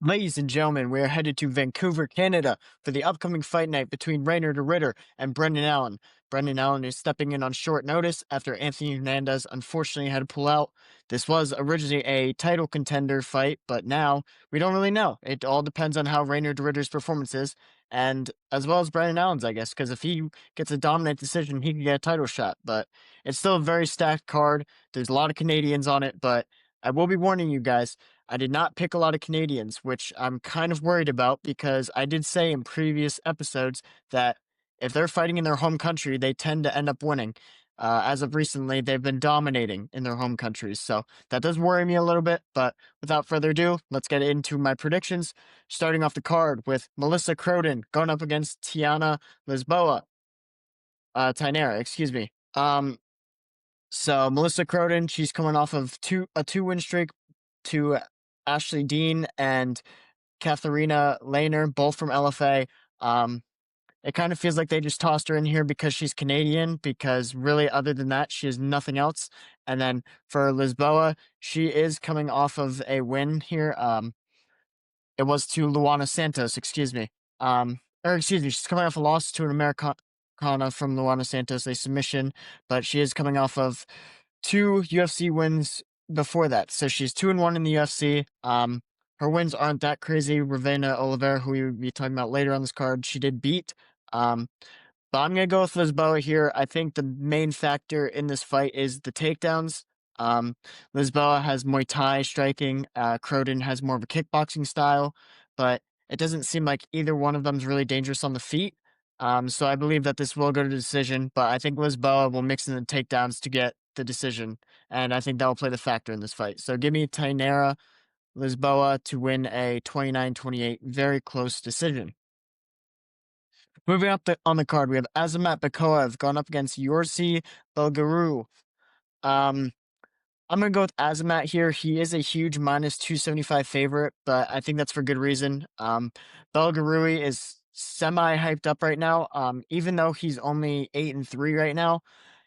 Ladies and gentlemen, we are headed to Vancouver, Canada for the upcoming fight night between Reinier the Ritter and Brendan Allen. Brendan Allen is stepping in on short notice after Anthony Hernandez unfortunately had to pull out. This was originally a title contender fight, but now we don't really know. It all depends on how Reinier the Ritter's performance is, and as well as Brendan Allen's, I guess, because if he gets a dominant decision, he can get a title shot. But it's still a very stacked card. There's a lot of Canadians on it, but I will be warning you guys. I did not pick a lot of Canadians, which I'm kind of worried about because I did say in previous episodes that if they're fighting in their home country, they tend to end up winning. As of recently, they've been dominating in their home countries. So that does worry me a little bit. But without further ado, let's get into my predictions. Starting off the card with Melissa Croden going up against Tiana Lisboa. Tainara, excuse me. So Melissa Croden, she's coming off of a two-win streak to Ashley Dean and Katharina Lehner, both from LFA. It kind of feels like they just tossed her in here because she's Canadian, because really, other than that, she has nothing else. And then for Lisboa, she is coming off of a win here. It was to Luana Santos, excuse me. She's coming off a loss to an Americana from Luana Santos, a submission, but she is coming off of two UFC wins before that. So she's 2-1 in the UFC. Her wins aren't that crazy. Ravena Oliveira, who we will be talking about later on this card, she did beat. But I'm going to go with Lisboa here. I think the main factor in this fight is the takedowns. Lisboa has Muay Thai striking. Croden has more of a kickboxing style, but it doesn't seem like either one of them is really dangerous on the feet. So I believe that this will go to decision, but I think Lisboa will mix in the takedowns to get the decision, and I think that will play the factor in this fight. So give me Tainara Lisboa to win a 29-28 very close decision. Moving up on the card, we have Azamat Bakoev going up against Yorsi Belgaru. I'm going to go with Azamat here. He is a huge minus 275 favorite, but I think that's for good reason. Belgarui is semi-hyped up right now. Even though he's only 8-3 right now,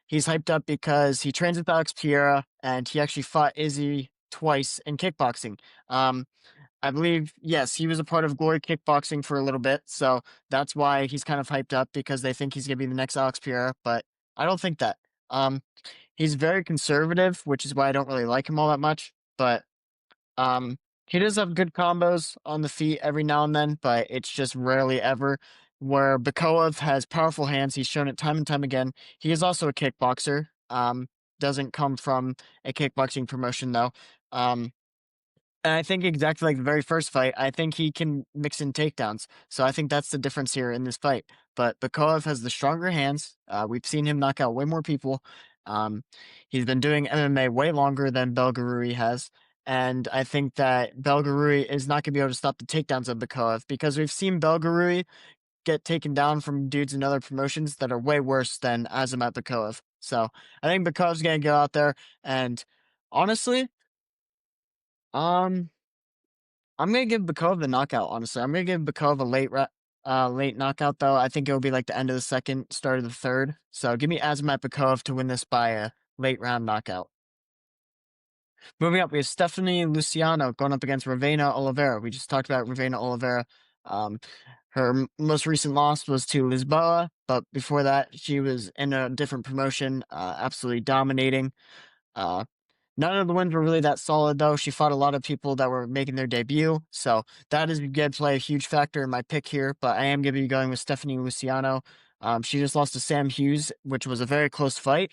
he's hyped up because he trains with Alex Pereira, and he actually fought Izzy twice in kickboxing. I believe, yes, he was a part of Glory Kickboxing for a little bit, so that's why he's kind of hyped up, because they think he's going to be the next Alex Pereira, but I don't think that. He's very conservative, which is why I don't really like him all that much, but he does have good combos on the feet every now and then, but it's just rarely ever. Where Bakoev has powerful hands, he's shown it time and time again. He is also a kickboxer. Doesn't come from a kickboxing promotion though. And I think exactly like the very first fight, I think he can mix in takedowns. So I think that's the difference here in this fight. But Bakoev has the stronger hands. We've seen him knock out way more people. He's been doing MMA way longer than Belgarui has. And I think that Belgarui is not going to be able to stop the takedowns of Bakoev, because we've seen Belgarui get taken down from dudes in other promotions that are way worse than Azamat Bakoev. So I think Bakoev's going to go out there, and honestly, um, I'm gonna give Bakov the knockout. Honestly, I'm gonna give Bakov a late knockout though. I think it'll be like the end of the second, start of the third. So give me Azamat Bakov to win this by a late round knockout. Moving up, we have Stephanie Luciano going up against Ravena Oliveira. We just talked about Ravena Oliveira. Her most recent loss was to Lisboa, but before that, she was in a different promotion, absolutely dominating. None of the wins were really that solid, though. She fought a lot of people that were making their debut, so that is going to play a huge factor in my pick here, but I am going to be going with Stephanie Luciano. She just lost to Sam Hughes, which was a very close fight,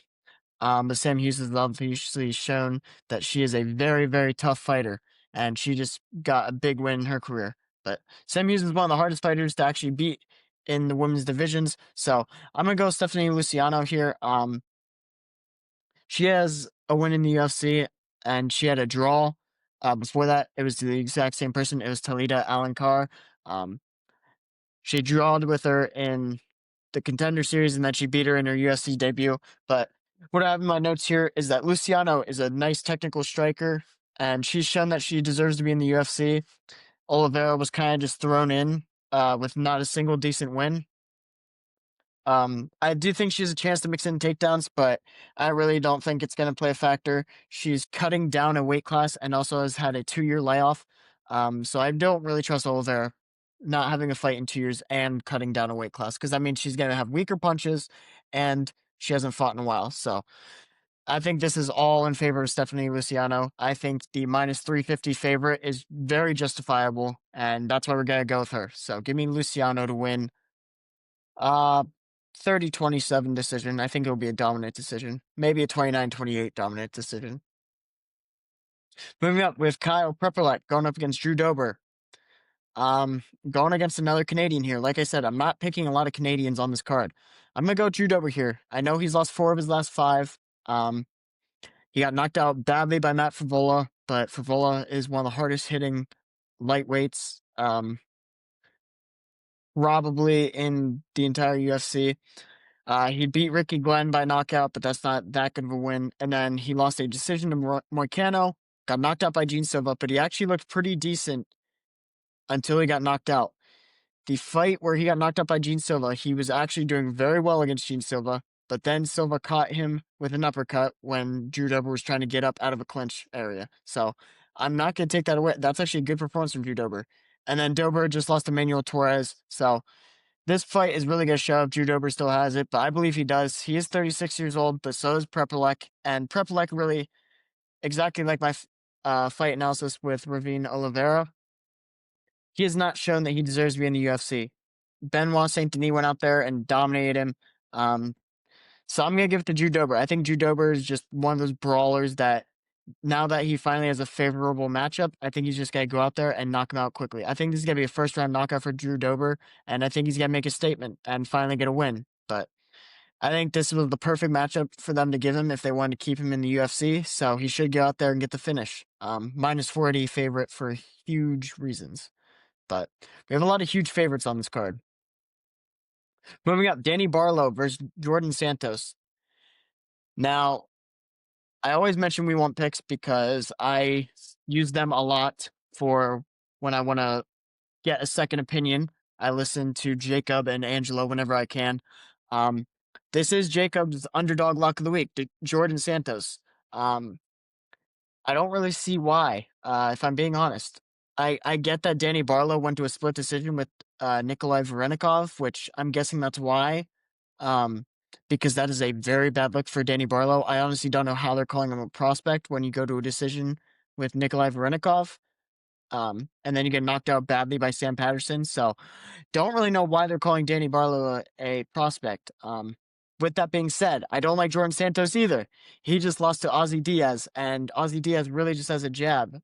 but Sam Hughes has obviously shown that she is a very, very tough fighter, and she just got a big win in her career. But Sam Hughes is one of the hardest fighters to actually beat in the women's divisions, so I'm going to go Stephanie Luciano here. She has a win in the UFC, and she had a draw. Before that, it was the exact same person. It was Talita Alankar. She drawed with her in the Contender Series, and then she beat her in her UFC debut. But what I have in my notes here is that Luciano is a nice technical striker, and she's shown that she deserves to be in the UFC. Oliveira was kind of just thrown in with not a single decent win. I do think she has a chance to mix in takedowns, but I really don't think it's going to play a factor. She's cutting down a weight class and also has had a 2-year layoff. So I don't really trust Oliveira not having a fight in 2 years and cutting down a weight class because I mean she's gonna have weaker punches and she hasn't fought in a while. So I think this is all in favor of Stephanie Luciano. I think the minus 350 favorite is very justifiable, and that's why we're gonna go with her. So give me Luciano to win. Uh 30-27 decision. I think it'll be a dominant decision. Maybe a 29-28 dominant decision. Moving up with Kyle Prepolek going up against Drew Dober. Going against another Canadian here. Like I said, I'm not picking a lot of Canadians on this card. I'm gonna go Drew Dober here. I know he's lost 4 of his last 5. He got knocked out badly by Matt Favola, but Favola is one of the hardest hitting lightweights, probably in the entire UFC. He beat Ricky Glenn by knockout, but that's not that good of a win. And then he lost a decision to Moicano, got knocked out by Gene Silva, but he actually looked pretty decent until he got knocked out. The fight where he got knocked out by Gene Silva, he was actually doing very well against Gene Silva, but then Silva caught him with an uppercut when Drew Dober was trying to get up out of a clinch area. So I'm not going to take that away. That's actually a good performance from Drew Dober. And then Dober just lost to Manuel Torres. So this fight is really going to show if Drew Dober still has it, but I believe he does. He is 36 years old, but so is Prepolek. And Prepolek really, exactly like my fight analysis with Ravine Oliveira, he has not shown that he deserves to be in the UFC. Benoit Saint Denis went out there and dominated him. So I'm gonna give it to Drew Dober. I think Drew Dober is just one of those brawlers that now that he finally has a favorable matchup, I think he's just gonna go out there and knock him out quickly. I think this is gonna be a first round knockout for Drew Dober, and I think he's gonna make a statement and finally get a win. But I think this was the perfect matchup for them to give him if they wanted to keep him in the UFC. So he should go out there and get the finish. Minus 40 favorite for huge reasons. But we have a lot of huge favorites on this card. Moving up, Danny Barlow versus Jordan Santos. Now, I always mention we want picks because I use them a lot for when I want to get a second opinion. I listen to Jacob and Angelo whenever I can. This is Jacob's underdog lock of the week, Jordan Santos. I don't really see why, if I'm being honest. I get that Danny Barlow went to a split decision with Nikolai Varenikov, which I'm guessing that's why. Because that is a very bad look for Danny Barlow. I honestly don't know how they're calling him a prospect when you go to a decision with Nikolai Varenikov. And then you get knocked out badly by Sam Patterson. So don't really know why they're calling Danny Barlow a prospect. With that being said, I don't like Jordan Santos either. He just lost to Ozzy Diaz, and Ozzy Diaz really just has a jab.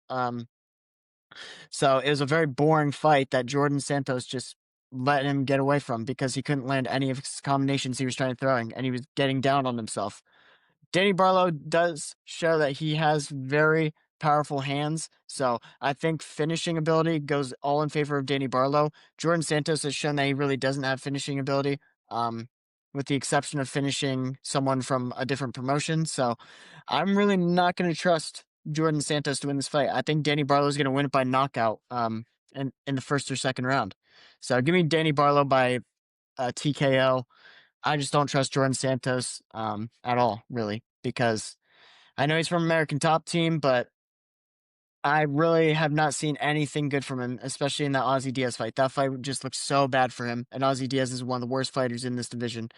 So it was a very boring fight that Jordan Santos just let him get away from because he couldn't land any of his combinations he was trying to throwing, and he was getting down on himself. Danny Barlow does show that he has very powerful hands, so I think finishing ability goes all in favor of Danny Barlow. Jordan Santos has shown that he really doesn't have finishing ability, with the exception of finishing someone from a different promotion. So I'm really not going to trust Jordan Santos to win this fight. I think Danny Barlow is going to win it by knockout, in the first or second round. So give me Danny Barlow by TKO. I just don't trust Jordan Santos at all, really, because I know he's from American Top Team, but I really have not seen anything good from him, especially in that Ozzy Diaz fight. That fight just looks so bad for him, and Ozzy Diaz is one of the worst fighters in this division,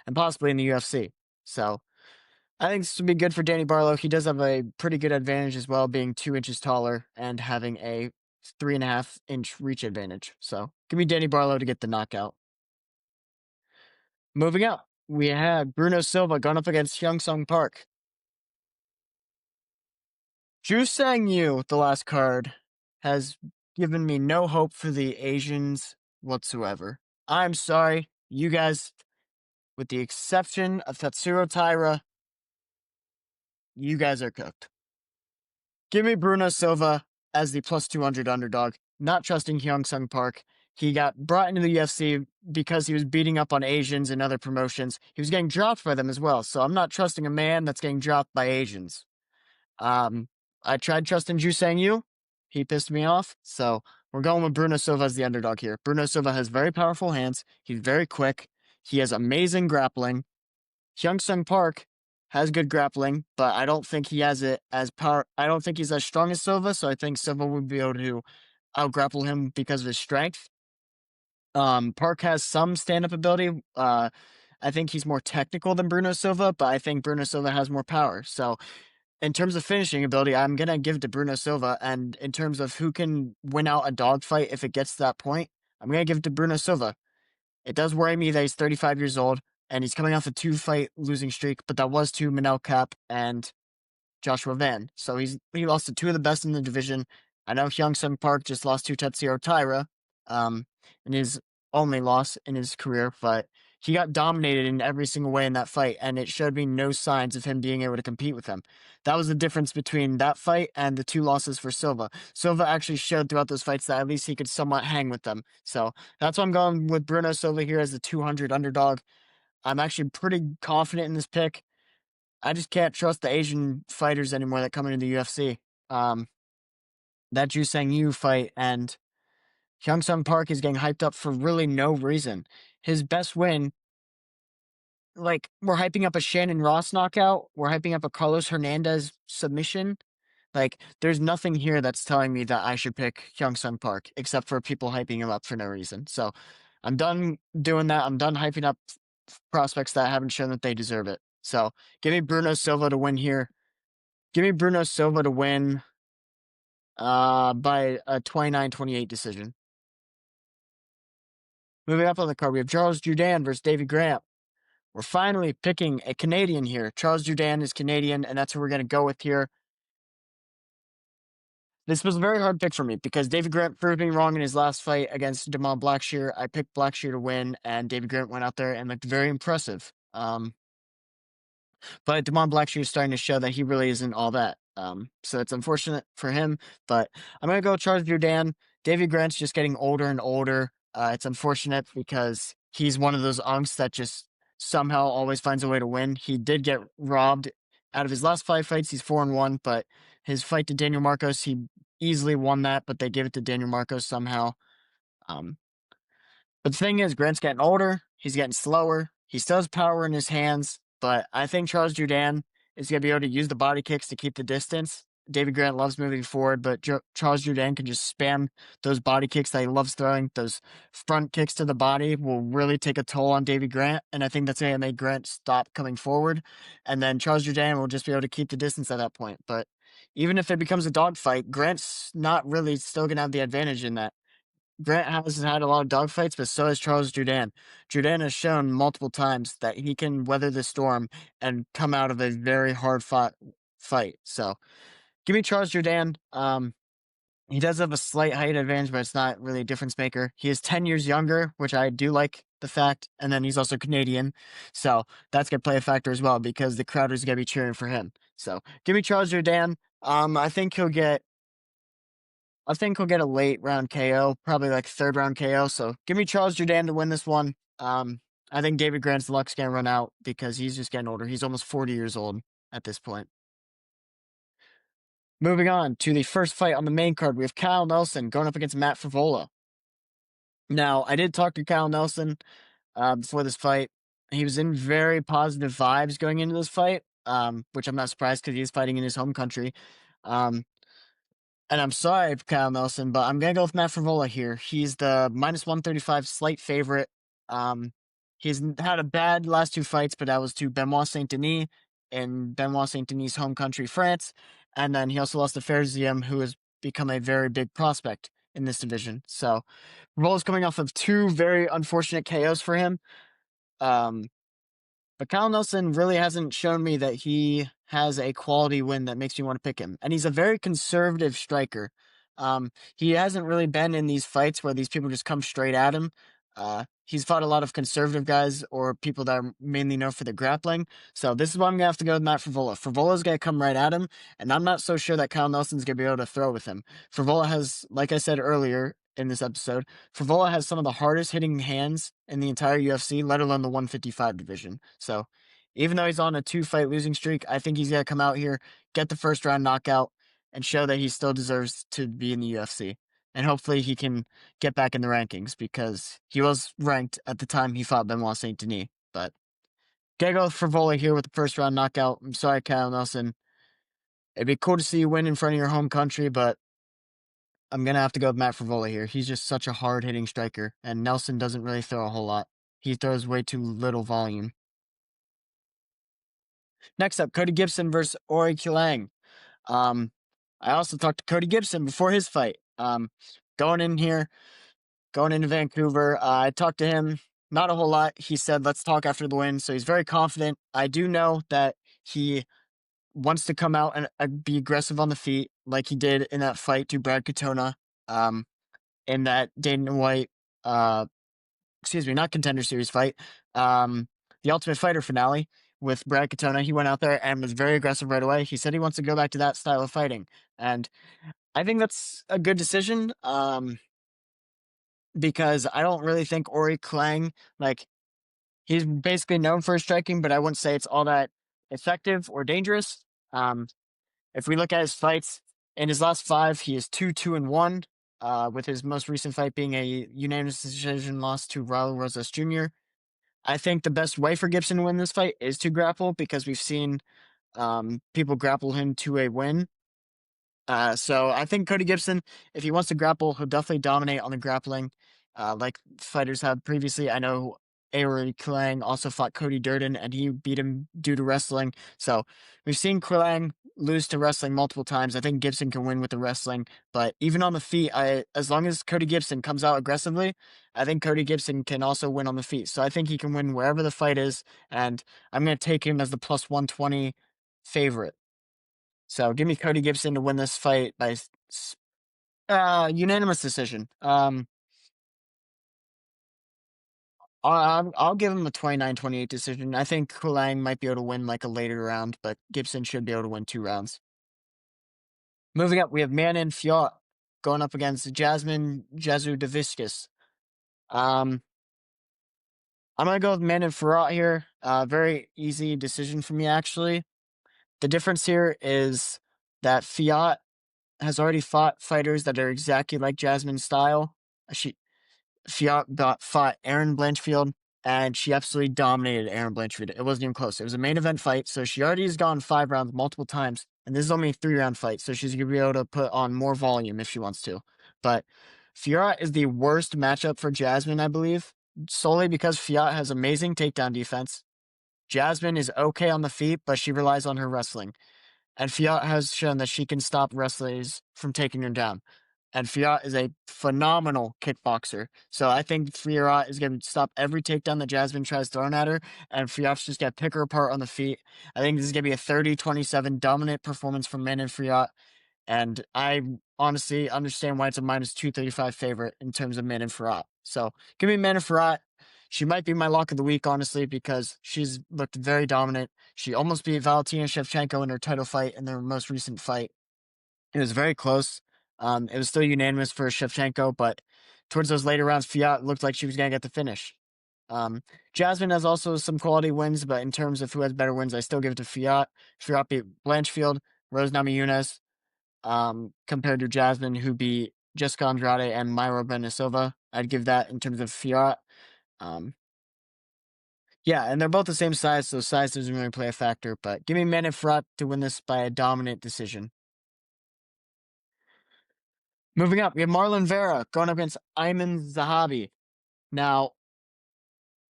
and possibly in the UFC. So I think this would be good for Danny Barlow. He does have a pretty good advantage as well, being 2 inches taller and having a 3.5-inch reach advantage. So give me Danny Barlow to get the knockout. Moving up, we have Bruno Silva going up against Hyung Sung Park. Ju Sang Yu, the last card, has given me no hope for the Asians whatsoever. I'm sorry, you guys, with the exception of Tatsuro Taira, you guys are cooked. Give me Bruno Silva as the plus 200 underdog, not trusting Hyung Sung Park. He got brought into the UFC because he was beating up on Asians and other promotions. He was getting dropped by them as well, so I'm not trusting a man that's getting dropped by Asians. I tried trusting Ju Sang Yu. He pissed me off, so we're going with Bruno Silva as the underdog here. Bruno Silva has very powerful hands. He's very quick. He has amazing grappling. Hyung Sung Park has good grappling, but I don't think he has it as power. I don't think he's as strong as Silva, so I think Silva would be able to out-grapple him because of his strength. Park has some stand-up ability. I think he's more technical than Bruno Silva, but I think Bruno Silva has more power. So in terms of finishing ability, I'm gonna give it to Bruno Silva. And in terms of who can win out a dogfight if it gets to that point, I'm gonna give it to Bruno Silva. It does worry me that he's 35 years old and he's coming off a 2-fight losing streak, but that was to Manel Kape and Joshua Van. So he lost to two of the best in the division. I know Hyung Sung Park just lost to Tetsuya Taira, in his only loss in his career, but he got dominated in every single way in that fight, and it showed me no signs of him being able to compete with him. That was the difference between that fight and the two losses for Silva. Silva actually showed throughout those fights that at least he could somewhat hang with them. So that's why I'm going with Bruno Silva here as the 200 underdog. I'm actually pretty confident in this pick. I just can't trust the Asian fighters anymore that come into the UFC. Um, that Ju Sang Yu fight and Hyung Sung Park is getting hyped up for really no reason. His best win, like, we're hyping up a Shannon Ross knockout, we're hyping up a Carlos Hernandez submission. Like, there's nothing here that's telling me that I should pick Hyung Sung Park, except for people hyping him up for no reason. So I'm done doing that. I'm done hyping up prospects that haven't shown that they deserve it. So give me Bruno Silva to win here. Give me Bruno Silva to win by a 29-28 decision. Moving up on the card, we have Charles Jourdain versus Davy Grant. We're finally picking a Canadian here. Charles Jourdain is Canadian, and that's who we're going to go with here. This was a very hard pick for me because Davy Grant proved me wrong in his last fight against Jamal Blackshear. I picked Blackshear to win, and Davy Grant went out there and looked very impressive. But Damon Blackshear is starting to show that he really isn't all that. So it's unfortunate for him, but I'm going to go Charles Jourdain. Davy Grant's just getting older and older. It's unfortunate because he's one of those unks that just somehow always finds a way to win. He did get robbed out of his last 5 fights. He's 4-1, but his fight to Daniel Marcos, he easily won that, but they gave it to Daniel Marcos somehow. Um, but the thing is, Grant's getting older. He's getting slower. He still has power in his hands, but I think Charles Jourdain is going to be able to use the body kicks to keep the distance. David Grant loves moving forward, but Charles Jourdain can just spam those body kicks that he loves throwing. Those front kicks to the body will really take a toll on David Grant, and I think that's going to make Grant stop coming forward. And then Charles Jourdain will just be able to keep the distance at that point. But even if it becomes a dogfight, Grant's not really still going to have the advantage in that. Grant has had a lot of dogfights, but so has Charles Jourdain. Jourdain has shown multiple times that he can weather the storm and come out of a very hard fought fight. So give me Charles Jourdain. He does have a slight height advantage, but it's not really a difference maker. He is 10 years younger, which I do like the fact, and then he's also Canadian. So that's going to play a factor as well because the crowd is going to be cheering for him. So give me Charles Jourdain. I think he'll get a late round KO, probably like third round KO. So give me Charles Jourdain to win this one. I think David Grant's luck's gonna run out because he's just getting older. He's almost 40 years old at this point. Moving on to the first fight on the main card, we have Kyle Nelson going up against Matt Frevola. Now, I did talk to Kyle Nelson before this fight. He was in very positive vibes going into this fight, which I'm not surprised because he's fighting in his home country. Um, And I'm sorry, Kyle Nelson, but I'm gonna go with Matt Frevola here. He's the -135 slight favorite. He's had a bad last 2 fights, but that was to Benoit Saint Denis in Benoit Saint Denis' home country, France. And then he also lost to Ferziem, who has become a very big prospect in this division. So Frevola's coming off of 2 very unfortunate KOs for him. Um, but Kyle Nelson really hasn't shown me that he has a quality win that makes me want to pick him. And he's a very conservative striker. He hasn't really been in these fights where these people just come straight at him. He's fought a lot of conservative guys or people that are mainly known for the grappling. So this is why I'm going to have to go with Matt Frevola. Frevola's going to come right at him, and I'm not so sure that Kyle Nelson's going to be able to throw with him. Frevola has, like I said earlier in this episode, Frevola has some of the hardest hitting hands in the entire UFC, let alone the 155 division. So even though he's on a 2-fight losing streak, I think he's going to come out here, get the first round knockout, and show that he still deserves to be in the UFC. And hopefully he can get back in the rankings because he was ranked at the time he fought Benoit Saint Denis. But gotta go with Frevola here with the first round knockout. I'm sorry, Kyle Nelson. It'd be cool to see you win in front of your home country, but I'm gonna have to go with Matt Frivola here. He's just such a hard hitting striker, and Nelson doesn't really throw a whole lot. He throws way too little volume. Next up, Cody Gibson versus Ori Kilang. Um, I also talked to Cody Gibson before his fight. Going in here, going into Vancouver, I talked to him. Not a whole lot. He said, "Let's talk after the win." So he's very confident. I do know that he wants to come out and be aggressive on the feet, like he did in that fight to Brad Katona. In that Dana White, not Contender Series fight, the Ultimate Fighter finale with Brad Katona. He went out there and was very aggressive right away. He said he wants to go back to that style of fighting, and I think that's a good decision. Because I don't really think Ori Klang, like, he's basically known for his striking, but I wouldn't say it's all that effective or dangerous. Um, if we look at his fights, in his last 5, he is 2-2-1, with his most recent fight being a unanimous decision loss to Raul Rosas Jr. I think the best way for Gibson to win this fight is to grapple because we've seen people grapple him to a win. So I think Cody Gibson, if he wants to grapple, he'll definitely dominate on the grappling, like fighters have previously. I know Avery Klang also fought Cody Durden, and he beat him due to wrestling. So we've seen Klang lose to wrestling multiple times. I think Gibson can win with the wrestling, but even on the feet, as long as Cody Gibson comes out aggressively, I think Cody Gibson can also win on the feet. So I think he can win wherever the fight is, and I'm going to take him as the plus 120 favorite. So give me Cody Gibson to win this fight by unanimous decision. I'll give him a 29-28 decision. I think Kulang might be able to win like a later round, but Gibson should be able to win 2 rounds. Moving up, we have Manon Fiat going up against Jasmine Jazu Daviscus. I'm gonna go with Manon Fiat here. Very easy decision for me, actually. The difference here is that Fiat has already fought fighters that are exactly like Jasmine's style. Fiat fought Aaron Blanchfield, and she absolutely dominated Aaron Blanchfield. It wasn't even close. It was a main event fight, so she already has gone 5 rounds multiple times, and this is only a 3-round fight, so she's going to be able to put on more volume if she wants to. But Fiat is the worst matchup for Jasmine, I believe, solely because Fiat has amazing takedown defense. Jasmine is okay on the feet, but she relies on her wrestling. And Fiat has shown that she can stop wrestlers from taking her down. And Fiat is a phenomenal kickboxer. So I think Fiat is going to stop every takedown that Jasmine tries throwing at her. And Fiat's just going to pick her apart on the feet. I think this is going to be a 30-27 dominant performance from Manon Fiat. And I honestly understand why it's a minus 235 favorite in terms of Manon Fiat. So give me Manon Fiat. She might be my lock of the week, honestly, because she's looked very dominant. She almost beat Valentina Shevchenko in her title fight in their most recent fight. It was very close. It was still unanimous for Shevchenko, but towards those later rounds, Fiat looked like she was going to get the finish. Jasmine has also some quality wins, but in terms of who has better wins, I still give it to Fiat. Fiat beat Blanchfield, Rose Namajunas, compared to Jasmine, who beat Jessica Andrade and Myra Benesova. I'd give that in terms of Fiat. Yeah, and they're both the same size, so size doesn't really play a factor, but give me Manon Fiat to win this by a dominant decision. Moving up, we have Marlon Vera going up against Ayman Zahabi. Now,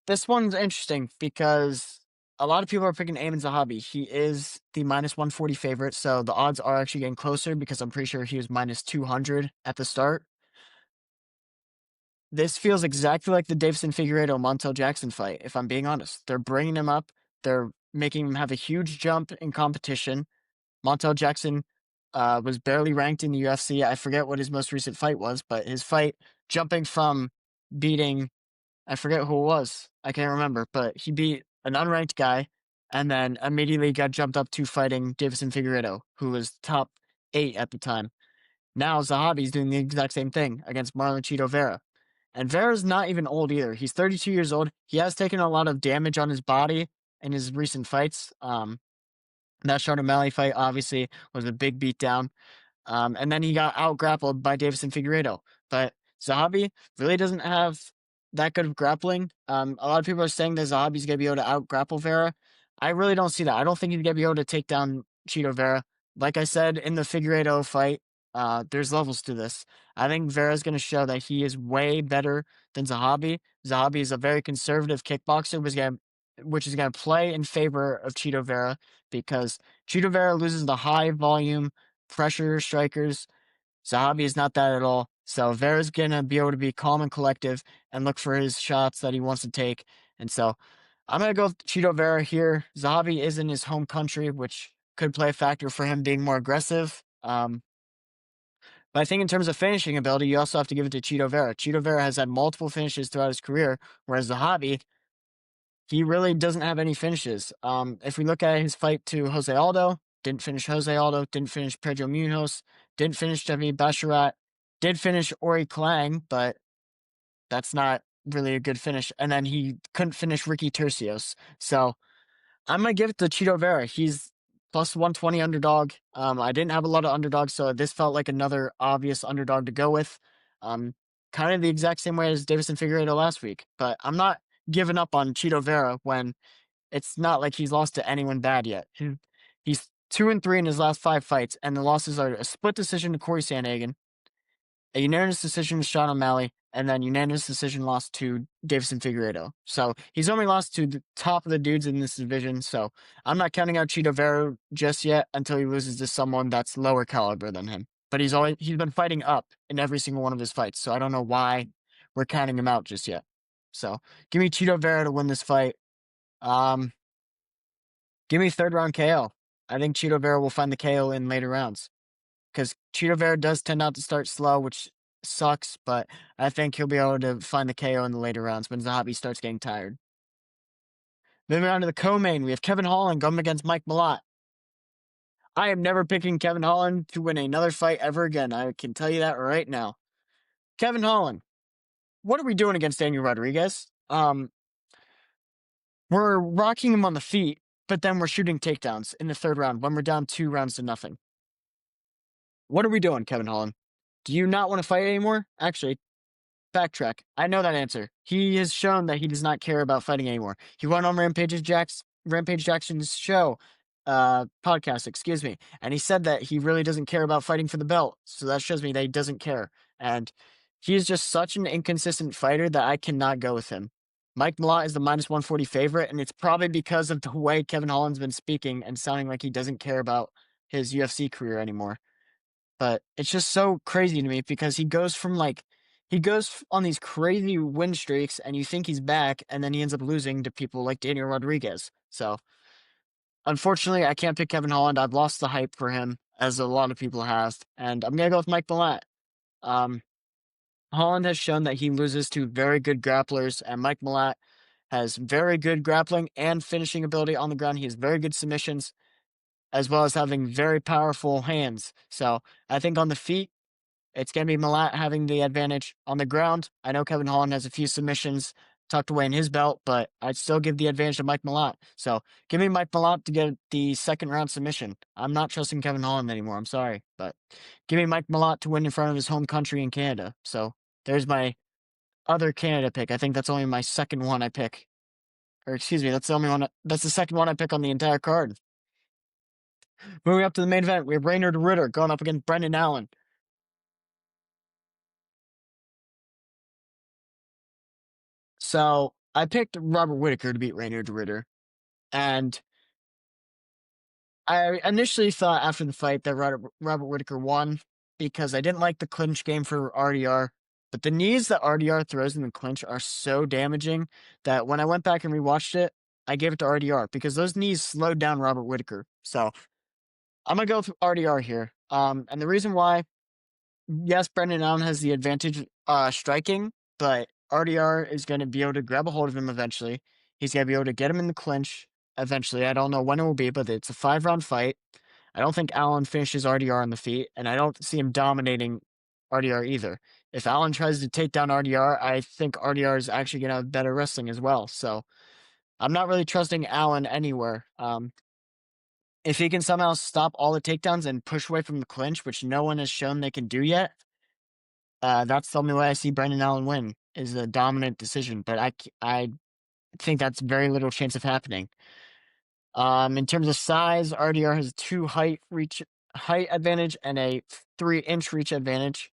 this one's interesting because a lot of people are picking Ayman Zahabi. He is the minus 140 favorite, so the odds are actually getting closer because I'm pretty sure he was minus 200 at the start. This feels exactly like the Davison Figueiredo Montel Jackson fight, if I'm being honest. They're bringing him up. They're making him have a huge jump in competition. Montel Jackson was barely ranked in the UFC. I forget what his most recent fight was, but his fight jumping from beating, I forget who it was. I can't remember, but he beat an unranked guy and then immediately got jumped up to fighting Davison Figueiredo, who was top 8 at the time. Now Zahabi's doing the exact same thing against Marlon Chito Vera. And Vera's not even old either. He's 32 years old. He has taken a lot of damage on his body in his recent fights. That Sean O'Malley fight obviously was a big beatdown. And then he got out grappled by Davison Figueiredo. But Zahabi really doesn't have that good of grappling. A lot of people are saying that Zahabi's going to be able to out grapple Vera. I really don't see that. I don't think he's going to be able to take down Chito Vera. Like I said in the Figueiredo fight, There's levels to this. I think Vera's going to show that he is way better than Zahabi. Zahabi is a very conservative kickboxer, which is going to play in favor of Cheeto Vera because Cheeto Vera loses the high volume pressure strikers. Zahabi is not that at all. So Vera's going to be able to be calm and collective and look for his shots that he wants to take. And so I'm going to go with Cheeto Vera here. Zahabi is in his home country, which could play a factor for him being more aggressive. But I think in terms of finishing ability, you also have to give it to Cheeto Vera. Cheeto Vera has had multiple finishes throughout his career, whereas Zahabi, he really doesn't have any finishes. If we look at his fight to Jose Aldo, didn't finish Jose Aldo, didn't finish Pedro Munoz, didn't finish Javi Basharat, did finish Ori Klang, but that's not really a good finish. And then he couldn't finish Ricky Tercios. So I'm gonna give it to Cheeto Vera. He's plus 120 underdog. I didn't have a lot of underdogs, so this felt like another obvious underdog to go with. Um, Kind of the exact same way as Davison Figueiredo last week. But I'm not giving up on Cheeto Vera when it's not like he's lost to anyone bad yet. He's 2-3 in his last 5 fights, and the losses are a split decision to Corey Sandhagen, a unanimous decision to Sean O'Malley, and then unanimous decision loss to Davison Figueiredo. So he's only lost to the top of the dudes in this division. So I'm not counting out Cheeto Vera just yet until he loses to someone that's lower caliber than him. But he's been fighting up in every single one of his fights. So I don't know why we're counting him out just yet. So give me Cheeto Vera to win this fight. Um, Give me third round KO. I think Cheeto Vera will find the KO in later rounds because Cheeto Vera does tend not to start slow, which sucks, but I think he'll be able to find the KO in the later rounds when Zahabi starts getting tired. Moving on to the co-main, we have Kevin Holland going against Mike Malott. I am never picking Kevin Holland to win another fight ever again. I can tell you that right now. Kevin Holland, what are we doing against Daniel Rodriguez? We're rocking him on the feet, but then we're shooting takedowns in the third round when we're down 2-0. What are we doing, Kevin Holland? Do you not want to fight anymore? Actually, backtrack. I know that answer. He has shown that he does not care about fighting anymore. He went on Rampage Jackson's show, podcast, excuse me, and he said that he really doesn't care about fighting for the belt. So that shows me that he doesn't care. And he is just such an inconsistent fighter that I cannot go with him. Mike Malott is the minus 140 favorite, and it's probably because of the way Kevin Holland's been speaking and sounding like he doesn't care about his UFC career anymore. But it's just so crazy to me because he goes on these crazy win streaks and you think he's back and then he ends up losing to people like Daniel Rodriguez. So unfortunately, I can't pick Kevin Holland. I've lost the hype for him, as a lot of people have, and I'm going to go with Mike Malott. Holland has shown that he loses to very good grapplers, and Mike Malott has very good grappling and finishing ability on the ground. He has very good submissions, as well as having very powerful hands. So I think on the feet, it's going to be Malott having the advantage. On the ground, I know Kevin Holland has a few submissions tucked away in his belt, but I'd still give the advantage to Mike Malott. So give me Mike Malott to get the second round submission. I'm not trusting Kevin Holland anymore. I'm sorry, but give me Mike Malott to win in front of his home country in Canada. So there's my other Canada pick. I think that's only my second one I pick. Or excuse me, that's the second one I pick on the entire card. Moving up to the main event, we have Reinier de Ritter going up against Brendan Allen. So I picked Robert Whitaker to beat Reinier de Ritter. And I initially thought after the fight that Robert Whitaker won because I didn't like the clinch game for RDR. But the knees that RDR throws in the clinch are so damaging that when I went back and rewatched it, I gave it to RDR because those knees slowed down Robert Whitaker. So I'm going to go with RDR here. And the reason why, yes, Brendan Allen has the advantage striking, but RDR is going to be able to grab a hold of him eventually. He's going to be able to get him in the clinch eventually. I don't know when it will be, but it's a 5-round fight. I don't think Allen finishes RDR on the feet, and I don't see him dominating RDR either. If Allen tries to take down RDR, I think RDR is actually going to have better wrestling as well. So I'm not really trusting Allen anywhere. If he can somehow stop all the takedowns and push away from the clinch, which no one has shown they can do yet, that's the only way I see Brendan Allen win, is a dominant decision. But I think that's very little chance of happening. In terms of size, RDR has two height advantage and a 3-inch reach advantage.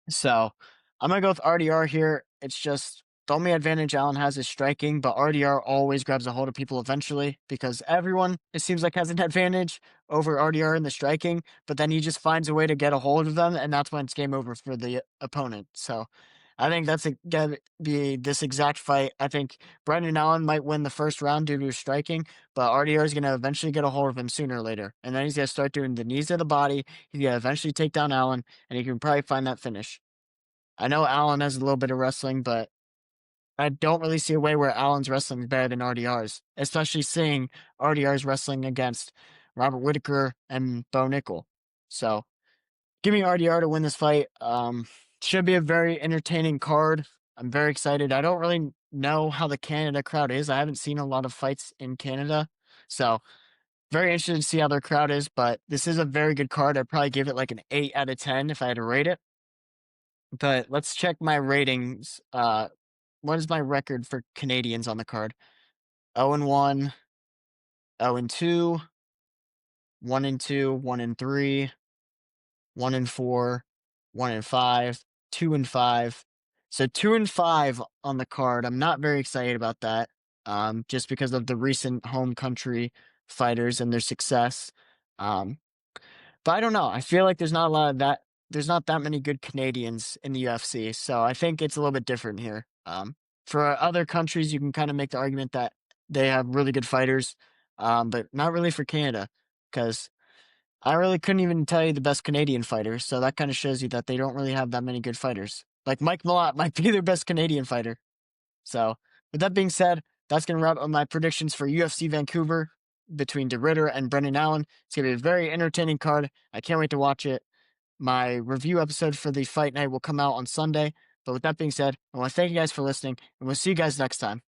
So I'm going to go with RDR here. It's just the only advantage Allen has is striking, but RDR always grabs a hold of people eventually because everyone, it seems like, has an advantage over RDR in the striking, but then he just finds a way to get a hold of them, and that's when it's game over for the opponent. So I think that's going to be this exact fight. I think Brendan Allen might win the first round due to his striking, but RDR is going to eventually get a hold of him sooner or later. And then he's going to start doing the knees to the body. He's going to eventually take down Allen, and he can probably find that finish. I know Allen has a little bit of wrestling, but I don't really see a way where Allen's wrestling is better than RDR's, especially seeing RDR's wrestling against Robert Whitaker and Bo Nickel. So give me RDR to win this fight. Should be a very entertaining card. I'm very excited. I don't really know how the Canada crowd is. I haven't seen a lot of fights in Canada. So very interested to see how their crowd is, but this is a very good card. I'd probably give it like an 8 out of 10 if I had to rate it. But let's check my ratings. What is my record for Canadians on the card? 0-1, 0-2, 1-2, 1-3, 1-4, 1-5, 2-5. So 2-5 on the card. I'm not very excited about that. Just because of the recent home country fighters and their success. But I don't know. I feel like there's not a lot of that. There's not that many good Canadians in the UFC, so I think it's a little bit different here. For other countries, you can kind of make the argument that they have really good fighters, but not really for Canada, because I really couldn't even tell you the best Canadian fighters. So that kind of shows you that they don't really have that many good fighters. Like Mike Malott might be their best Canadian fighter. So with that being said, that's going to wrap up my predictions for UFC Vancouver between De Ridder and Brendan Allen. It's going to be a very entertaining card. I can't wait to watch it. My review episode for the fight night will come out on Sunday. But with that being said, I want to thank you guys for listening, and we'll see you guys next time.